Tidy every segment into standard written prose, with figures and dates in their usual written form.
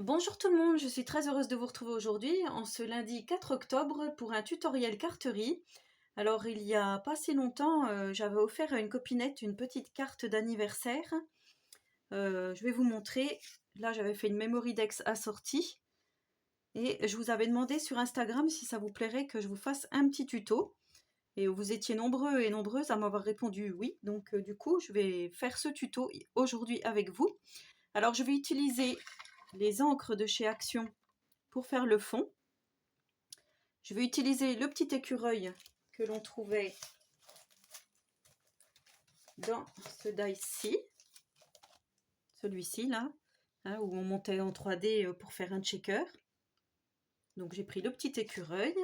Bonjour tout le monde, je suis très heureuse de vous retrouver aujourd'hui en ce lundi 4 octobre pour un tutoriel carterie. Alors il y a pas si longtemps, j'avais offert à une copinette une petite carte d'anniversaire. Je vais vous montrer. Là j'avais fait une memory dex assortie et je vous avais demandé sur Instagram si ça vous plairait que je vous fasse un petit tuto. Et vous étiez nombreux et nombreuses à m'avoir répondu oui, donc du coup je vais faire ce tuto aujourd'hui avec vous. Alors je vais utiliser les encres de chez Action pour faire le fond. Je vais utiliser le petit écureuil que l'on trouvait dans ce die-ci, celui-ci là, hein, où on montait en 3D pour faire un checker. Donc j'ai pris le petit écureuil.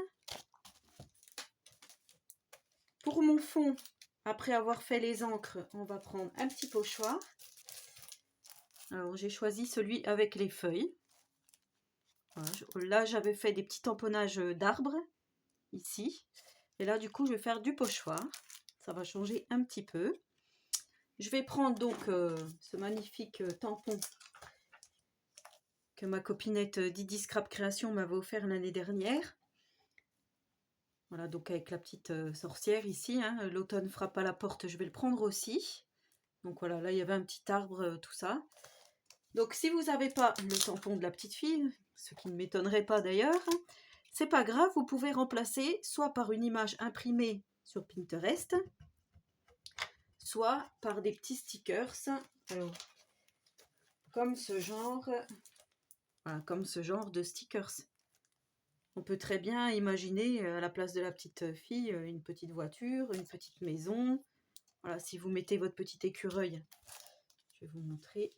Pour mon fond, après avoir fait les encres, on va prendre un petit pochoir. Alors j'ai choisi celui avec les feuilles. Voilà, là j'avais fait des petits tamponnages d'arbres, ici. Et là du coup je vais faire du pochoir. Ça va changer un petit peu. Je vais prendre donc ce magnifique tampon que ma copinette Didi Scrap Création m'avait offert l'année dernière. Voilà, donc avec la petite sorcière ici, hein, l'automne frappe à la porte, je vais le prendre aussi. Donc voilà, là il y avait un petit arbre, tout ça. Donc si vous n'avez pas le tampon de la petite fille, ce qui ne m'étonnerait pas d'ailleurs, c'est pas grave, vous pouvez remplacer soit par une image imprimée sur Pinterest, soit par des petits stickers. Alors, comme ce genre, voilà, comme ce genre de stickers. On peut très bien imaginer à la place de la petite fille une petite voiture, une petite maison. Voilà, si vous mettez votre petit écureuil, je vais vous montrer.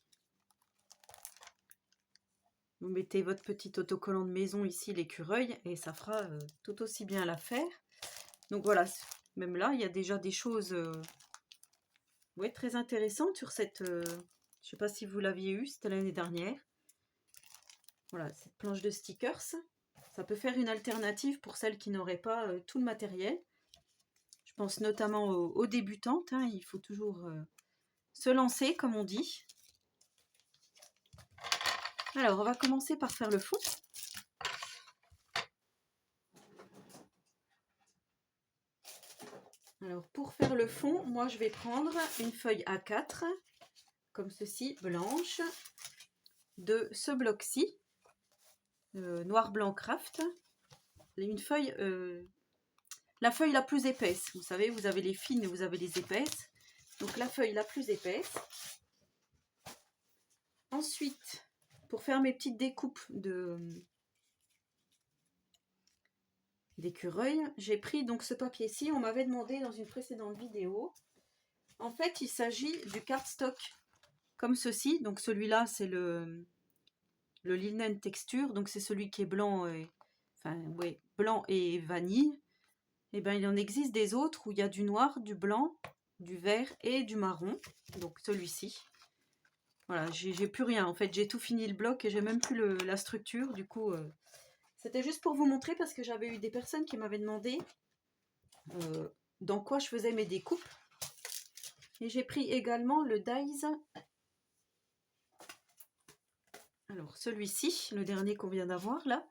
Vous mettez votre petit autocollant de maison ici, l'écureuil, et ça fera tout aussi bien l'affaire. Donc voilà, même là, il y a déjà des choses ouais, très intéressantes sur cette... je ne sais pas si vous l'aviez eu, c'était l'année dernière. Voilà, cette planche de stickers. Ça peut faire une alternative pour celles qui n'auraient pas tout le matériel. Je pense notamment aux débutantes, hein, il faut toujours se lancer, comme on dit. Alors, on va commencer par faire le fond. Alors, pour faire le fond, moi, je vais prendre une feuille A4, comme ceci, blanche, de ce bloc-ci, Noir Blanc Craft. Une feuille, la feuille la plus épaisse. Vous savez, vous avez les fines et vous avez les épaisses. Donc, la feuille la plus épaisse. Ensuite, pour faire mes petites découpes d'écureuil, j'ai pris donc ce papier-ci. On m'avait demandé dans une précédente vidéo. En fait, il s'agit du cardstock comme ceci. Donc celui-là, c'est le linen texture. Donc c'est celui qui est blanc, blanc et vanille. Et bien, il en existe des autres où il y a du noir, du blanc, du vert et du marron. Donc celui-ci. Voilà, j'ai plus rien. En fait, j'ai tout fini le bloc et j'ai même plus la structure. Du coup, c'était juste pour vous montrer parce que j'avais eu des personnes qui m'avaient demandé dans quoi je faisais mes découpes. Et j'ai pris également le dies. Alors celui-ci, le dernier qu'on vient d'avoir là,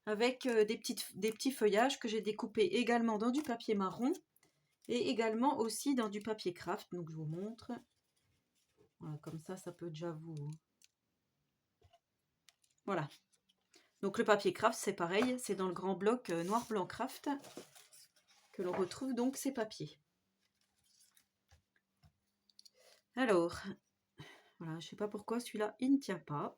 avec des petits feuillages que j'ai découpés également dans du papier marron et également aussi dans du papier craft. Donc je vous montre. Voilà, comme ça peut déjà vous... Voilà. Donc le papier craft, c'est pareil, c'est dans le grand bloc Noir Blanc Craft que l'on retrouve donc ces papiers. Alors, voilà, je sais pas pourquoi celui-là, il ne tient pas.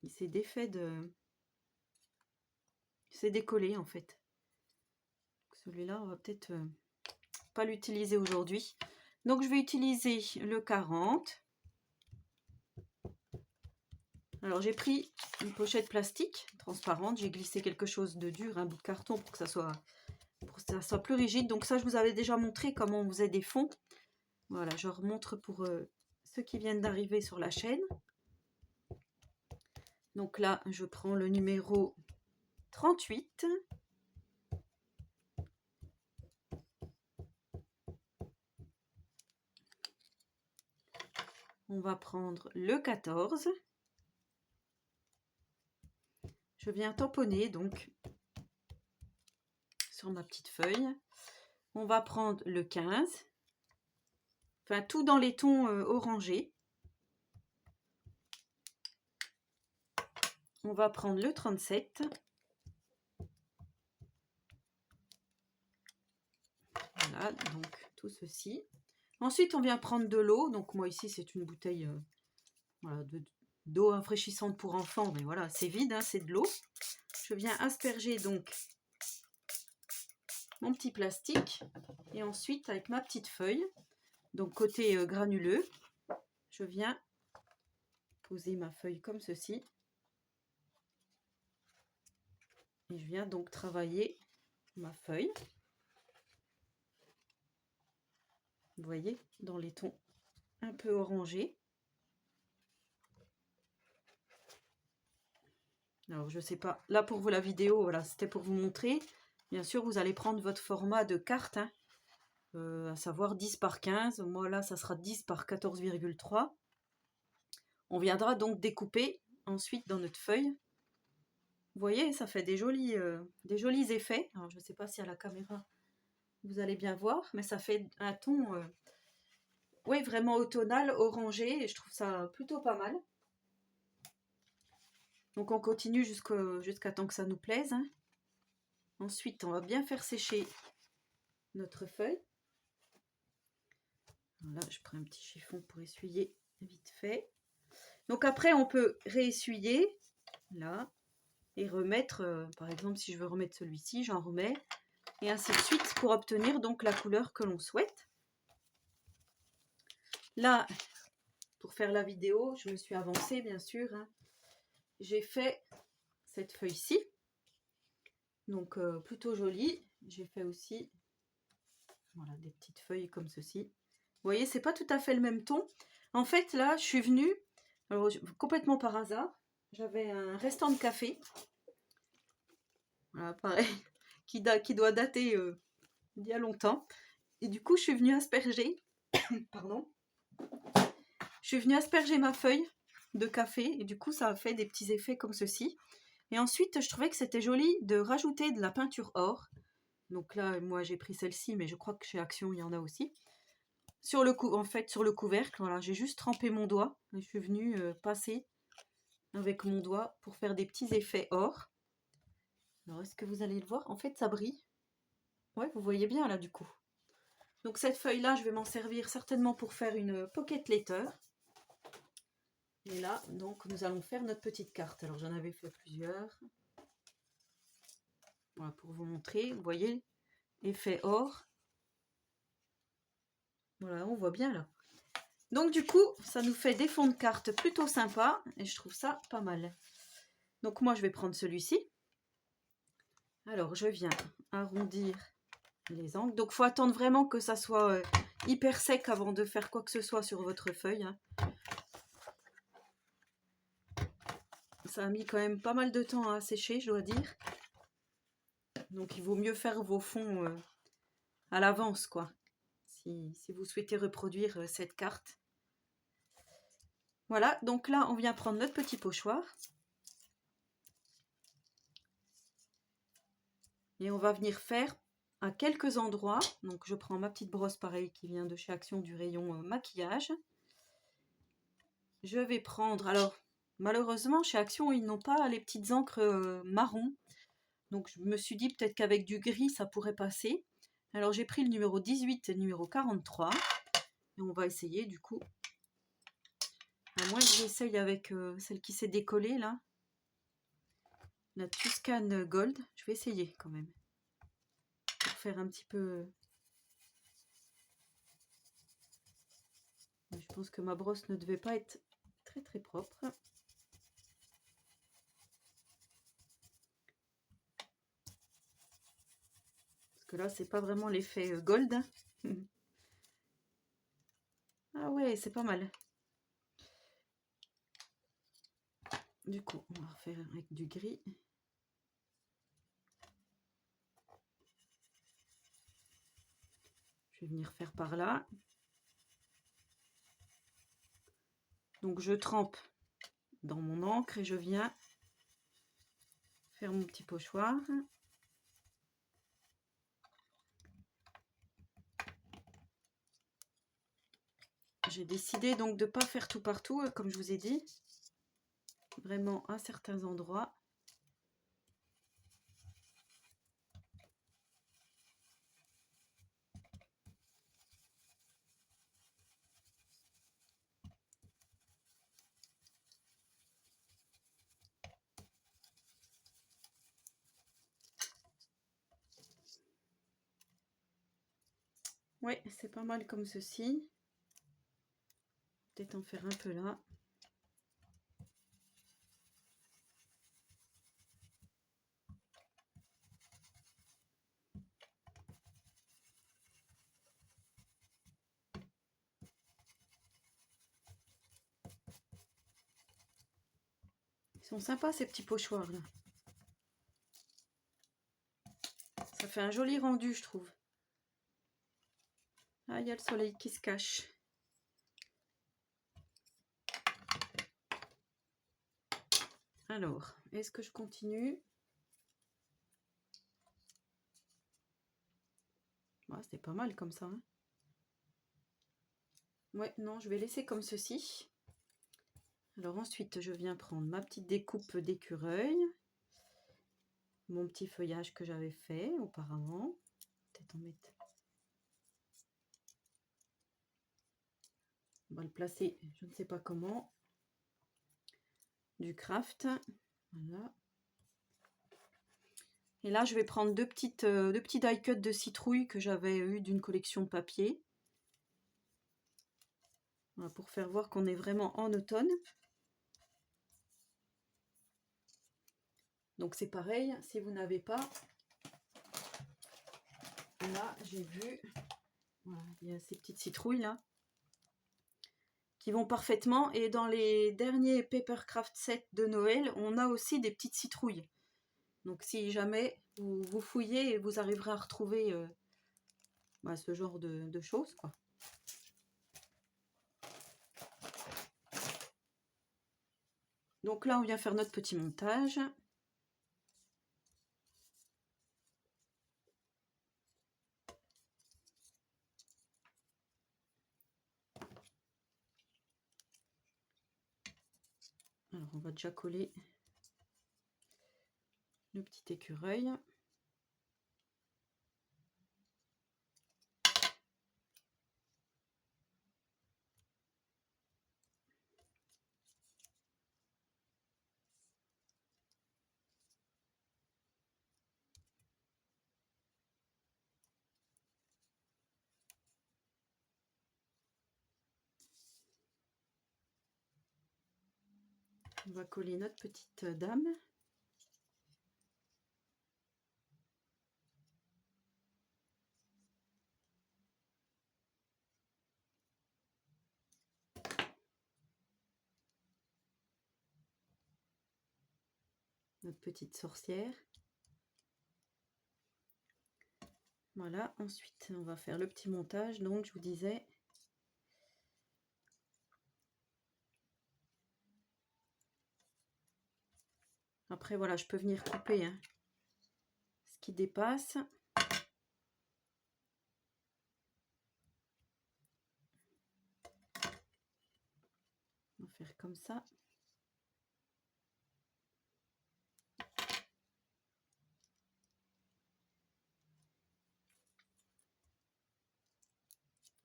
Il s'est défait de... Il s'est décollé en fait. Celui-là, on va peut-être pas l'utiliser aujourd'hui. Donc je vais utiliser le 40. Alors j'ai pris une pochette plastique transparente. J'ai glissé quelque chose de dur, un bout de carton pour que ça soit plus rigide. Donc ça, je vous avais déjà montré comment on faisait des fonds. Voilà, je remontre pour ceux qui viennent d'arriver sur la chaîne. Donc là, je prends le numéro 38. On va prendre le 14. Je viens tamponner donc sur ma petite feuille. On va prendre le 15. Enfin, tout dans les tons orangés. On va prendre le 37. Voilà, donc tout ceci. Ensuite, on vient prendre de l'eau. Donc moi ici, c'est une bouteille voilà, d'eau rafraîchissante pour enfants. Mais voilà, c'est vide, hein, c'est de l'eau. Je viens asperger donc mon petit plastique. Et ensuite, avec ma petite feuille, donc côté granuleux, je viens poser ma feuille comme ceci. Et je viens donc travailler ma feuille. Vous voyez, dans les tons un peu orangés. Alors, je sais pas. Là, pour vous, la vidéo, voilà, c'était pour vous montrer. Bien sûr, vous allez prendre votre format de carte, hein, à savoir 10 par 15. Moi, là, ça sera 10 par 14,3. On viendra donc découper ensuite dans notre feuille. Vous voyez, ça fait des jolis effets. Alors, je ne sais pas si à la caméra, vous allez bien voir, mais ça fait un ton oui, vraiment automnal, orangé, et je trouve ça plutôt pas mal. Donc on continue jusqu'à temps que ça nous plaise. Hein. Ensuite, on va bien faire sécher notre feuille. Voilà, je prends un petit chiffon pour essuyer vite fait. Donc après, on peut réessuyer, là, et remettre, par exemple, si je veux remettre celui-ci, j'en remets, et ainsi de suite, pour obtenir donc la couleur que l'on souhaite. Là, pour faire la vidéo, je me suis avancée, bien sûr. Hein. J'ai fait cette feuille-ci. Donc plutôt jolie. J'ai fait aussi voilà, des petites feuilles comme ceci. Vous voyez, c'est pas tout à fait le même ton. En fait, là, je suis venue, alors, complètement par hasard. J'avais un restant de café. Voilà, pareil, qui doit dater d'il y a longtemps. Et du coup, je suis venue asperger. Pardon. Je suis venue asperger ma feuille de café. Et du coup, ça a fait des petits effets comme ceci. Et ensuite, je trouvais que c'était joli de rajouter de la peinture or. Donc là, moi, j'ai pris celle-ci, mais je crois que chez Action, il y en a aussi. Sur le couvercle, voilà, j'ai juste trempé mon doigt. Et je suis venue passer avec mon doigt pour faire des petits effets or. Alors, est-ce que vous allez le voir? En fait, ça brille. Ouais, vous voyez bien là, du coup. Donc cette feuille-là, je vais m'en servir certainement pour faire une pocket letter. Et là, donc, nous allons faire notre petite carte. Alors, j'en avais fait plusieurs. Voilà, pour vous montrer. Vous voyez, effet or. Voilà, on voit bien là. Donc du coup, ça nous fait des fonds de cartes plutôt sympas. Et je trouve ça pas mal. Donc moi, je vais prendre celui-ci. Alors, je viens arrondir les angles. Donc, il faut attendre vraiment que ça soit hyper sec avant de faire quoi que ce soit sur votre feuille. Hein. Ça a mis quand même pas mal de temps à sécher, je dois dire. Donc, il vaut mieux faire vos fonds à l'avance, quoi. Si vous souhaitez reproduire cette carte. Voilà, donc là, on vient prendre notre petit pochoir. Et on va venir faire à quelques endroits. Donc, je prends ma petite brosse, pareil, qui vient de chez Action du rayon maquillage. Je vais prendre... Alors, malheureusement, chez Action, ils n'ont pas les petites encres marron. Donc, je me suis dit peut-être qu'avec du gris, ça pourrait passer. Alors, j'ai pris le numéro 18 et le numéro 43. Et on va essayer, du coup. À moins que j'essaye avec celle qui s'est décollée, là. La Tuscan Gold. Je vais essayer, quand même. Pour faire un petit peu... Je pense que ma brosse ne devait pas être très très propre. Parce que là, c'est pas vraiment l'effet gold. Ah ouais, c'est pas mal. Du coup, on va refaire avec du gris. Je vais venir faire par là. Donc je trempe dans mon encre et je viens faire mon petit pochoir. J'ai décidé donc de ne pas faire tout partout, comme je vous ai dit. Vraiment à certains endroits. Oui, c'est pas mal comme ceci. Peut-être en faire un peu là. Ils sont sympas ces petits pochoirs là. Ça fait un joli rendu, je trouve. Ah, il y a le soleil qui se cache. Alors, est-ce que je continue? C'est pas mal comme ça. Hein. Ouais, non, je vais laisser comme ceci. Alors ensuite, je viens prendre ma petite découpe d'écureuil. Mon petit feuillage que j'avais fait auparavant. Peut-être en mettre. On va le placer, je ne sais pas comment. Du craft. Voilà. Et là, je vais prendre deux petits die cuts de citrouille que j'avais eu d'une collection papier. Voilà, pour faire voir qu'on est vraiment en automne. Donc c'est pareil, si vous n'avez pas, là j'ai vu, voilà, il y a ces petites citrouilles là, qui vont parfaitement. Et dans les derniers Papercraft Set de Noël, on a aussi des petites citrouilles. Donc si jamais vous fouillez, vous arriverez à retrouver ce genre de choses, quoi. Donc là, on vient faire notre petit montage. Alors, on va déjà coller le petit écureuil. On va coller notre petite dame. Notre petite sorcière. Voilà, ensuite on va faire le petit montage, donc je vous disais. Après voilà, je peux venir couper hein, ce qui dépasse. On va faire comme ça.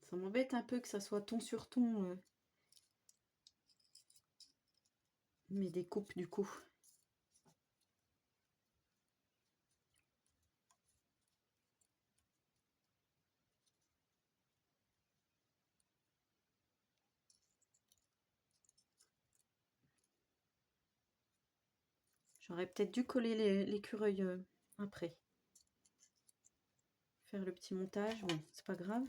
Ça m'embête un peu que ça soit ton sur ton, mes découpes du coup. J'aurais peut-être dû coller l'écureuil après. Faire le petit montage, bon, c'est pas grave.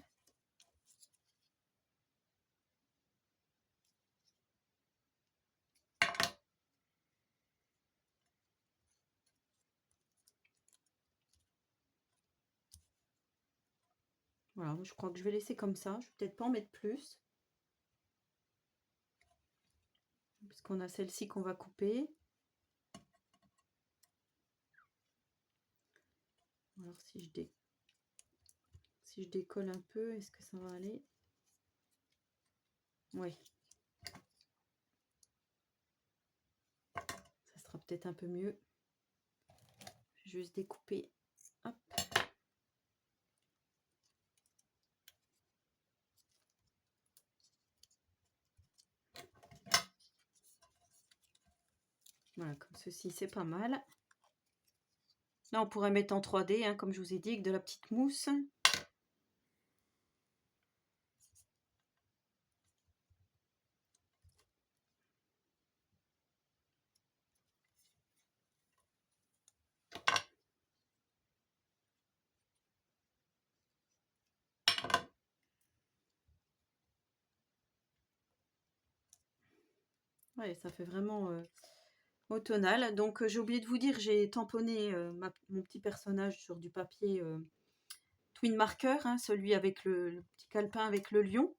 Voilà, je crois que je vais laisser comme ça. Je vais peut-être pas en mettre plus. puisqu'on a celle-ci qu'on va couper. Alors si je décolle un peu, est-ce que ça va aller? Oui. Ça sera peut-être un peu mieux. Je vais juste découper. Hop. Voilà, comme ceci, c'est pas mal. Là, on pourrait mettre en 3D, hein, comme je vous ai dit, avec de la petite mousse. Ouais, ça fait vraiment automnal. Donc, j'ai oublié de vous dire, j'ai tamponné mon petit personnage sur du papier Twin Marker, hein, celui avec le petit calepin avec le lion.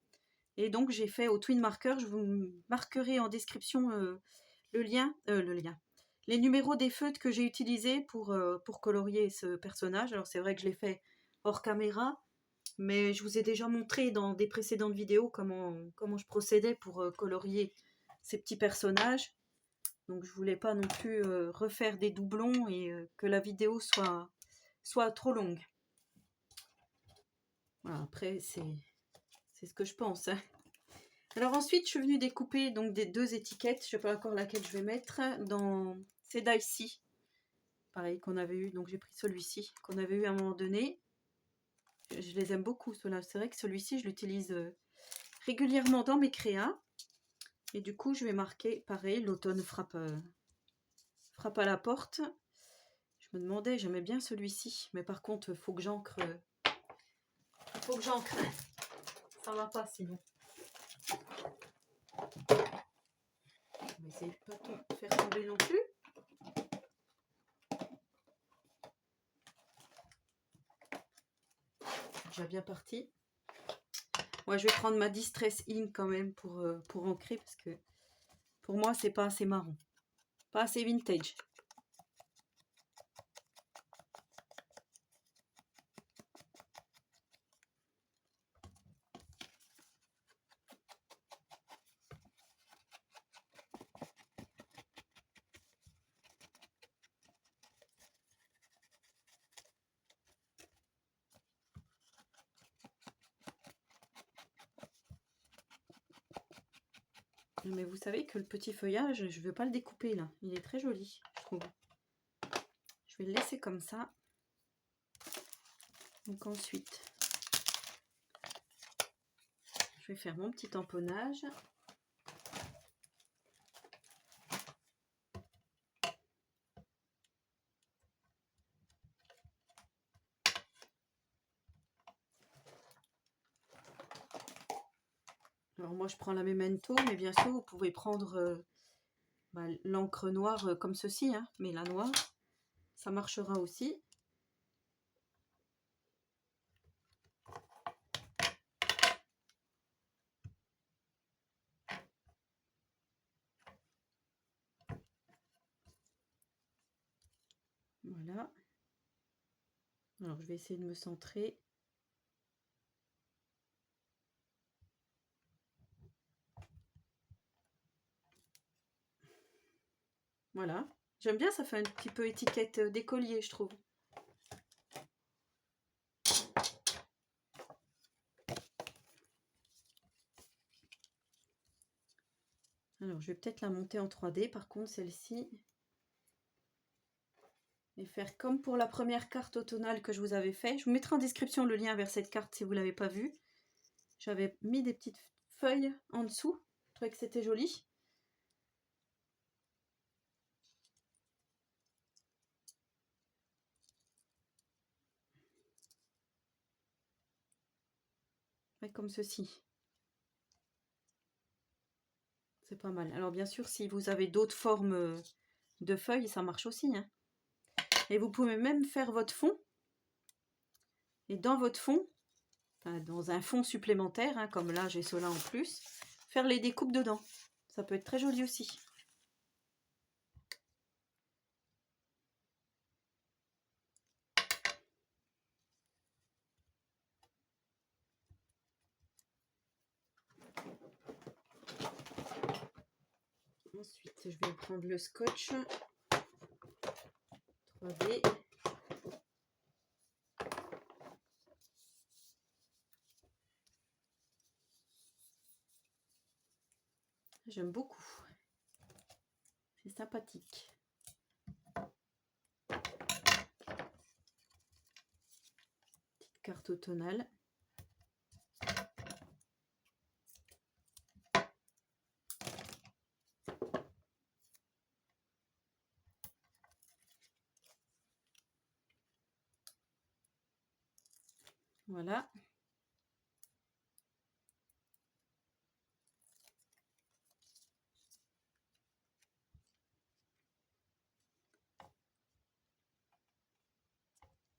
Et donc, j'ai fait au Twin Marker, je vous marquerai en description le lien, les numéros des feutres que j'ai utilisés pour colorier ce personnage. Alors, c'est vrai que je l'ai fait hors caméra, mais je vous ai déjà montré dans des précédentes vidéos comment je procédais pour colorier ces petits personnages. Donc je voulais pas non plus refaire des doublons et que la vidéo soit trop longue. Voilà, après c'est ce que je pense, hein. Alors ensuite je suis venue découper donc des 2 étiquettes, je sais pas encore laquelle je vais mettre, dans ces die-ci. Pareil qu'on avait eu, donc j'ai pris celui-ci qu'on avait eu à un moment donné. Je les aime beaucoup ceux-là, c'est vrai que celui-ci je l'utilise régulièrement dans mes créas. Et du coup, je vais marquer, pareil, l'automne frappe à la porte. Je me demandais, j'aimais bien celui-ci. Mais par contre, faut que j'encre. Ça va pas sinon. On va essayer de pas faire tomber non plus. Déjà bien parti. Ouais, je vais prendre ma Distress Ink quand même pour ancrer parce que pour moi, c'est pas assez marron. Pas assez vintage. Mais vous savez que le petit feuillage, je ne veux pas le découper là. Il est très joli, je trouve. Je vais le laisser comme ça. Donc ensuite, je vais faire mon petit tamponnage. Alors moi je prends la Memento, mais bien sûr vous pouvez prendre l'encre noire comme ceci, hein, mais la noire, ça marchera aussi. Voilà. Alors je vais essayer de me centrer. Voilà. J'aime bien, ça fait un petit peu étiquette d'écolier, je trouve. Alors, je vais peut-être la monter en 3D, par contre, celle-ci. Et faire comme pour la première carte automnale que je vous avais fait. Je vous mettrai en description le lien vers cette carte si vous ne l'avez pas vue. J'avais mis des petites feuilles en dessous. Je trouvais que c'était joli. Ouais, comme ceci. C'est pas mal. Alors bien sûr, si vous avez d'autres formes de feuilles, ça marche aussi, hein. Et vous pouvez même faire votre fond. Et dans votre fond, dans un fond supplémentaire, hein, comme là j'ai cela en plus, faire les découpes dedans. Ça peut être très joli aussi. Ensuite, je vais prendre le scotch 3D. J'aime beaucoup. C'est sympathique. Petite carte automnale. Voilà.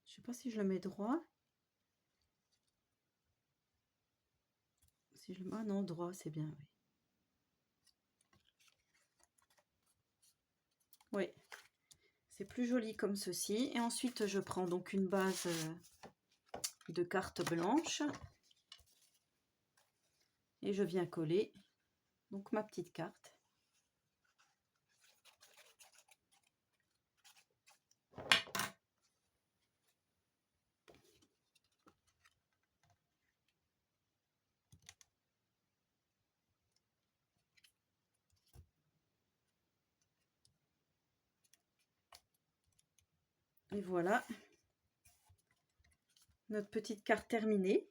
Je sais pas si je le mets droit. Si je le... Ah non, droit, c'est bien, oui. Oui, c'est plus joli comme ceci. Et ensuite, je prends donc une base de carte blanche. Et je viens coller donc ma petite carte. Et voilà, notre petite carte terminée.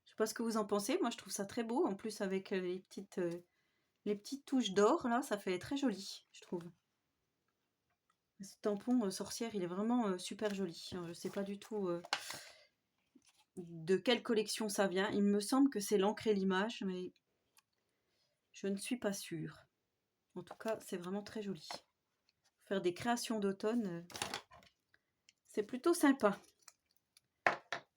Je sais pas ce que vous en pensez, moi je trouve ça très beau. En plus avec les petites touches d'or, là, ça fait très joli, je trouve. Ce tampon sorcière, il est vraiment super joli. Alors, je sais pas du tout de quelle collection ça vient. Il me semble que c'est l'encre et l'image, mais je ne suis pas sûre. En tout cas, c'est vraiment très joli. Faire des créations d'automne, c'est plutôt sympa.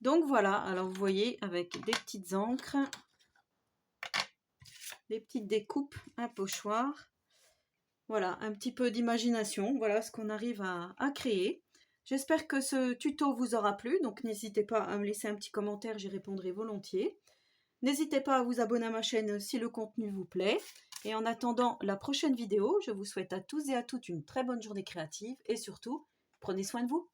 Donc voilà, alors vous voyez, avec des petites encres, des petites découpes, un pochoir. Voilà, un petit peu d'imagination. Voilà ce qu'on arrive à créer. J'espère que ce tuto vous aura plu. Donc n'hésitez pas à me laisser un petit commentaire, j'y répondrai volontiers. N'hésitez pas à vous abonner à ma chaîne si le contenu vous plaît. Et en attendant la prochaine vidéo, je vous souhaite à tous et à toutes une très bonne journée créative. Et surtout, prenez soin de vous.